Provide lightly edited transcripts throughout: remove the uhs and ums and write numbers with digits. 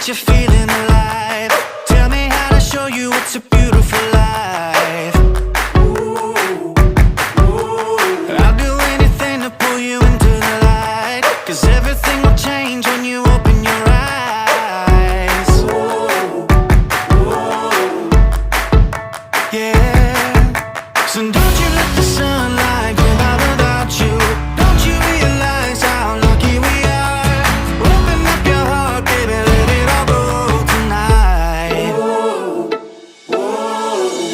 you're feeling alive. Tell me how to show you it's a beautiful life. I'll do anything to pull you into the light, 'cause everything will change when you open your eyes. Yeah. So don't you let the sunlight go out without you. Don't you realize how lucky we are? Open up your heart, baby, let it all go tonight.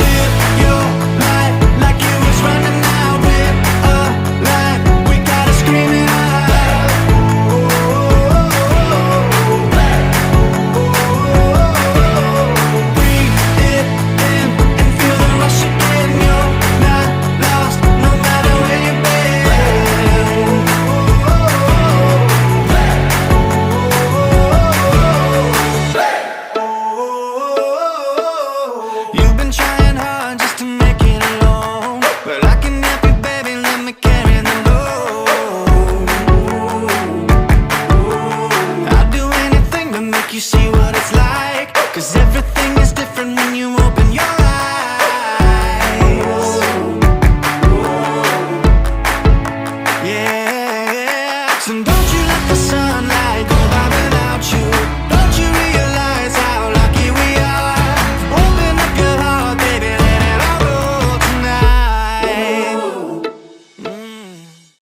Live your life like it was running out. Live a life, we gotta scream it out. Breathe it in and feel the rush again. You're not lost, no matter where you've been. You've been trying hard just to make it alone, but I can help you, baby, let me carry the load. I'll do anything to make you see what it's like, 'cause everything is different when you open your eyes. Yeah. So don't you let the sunlight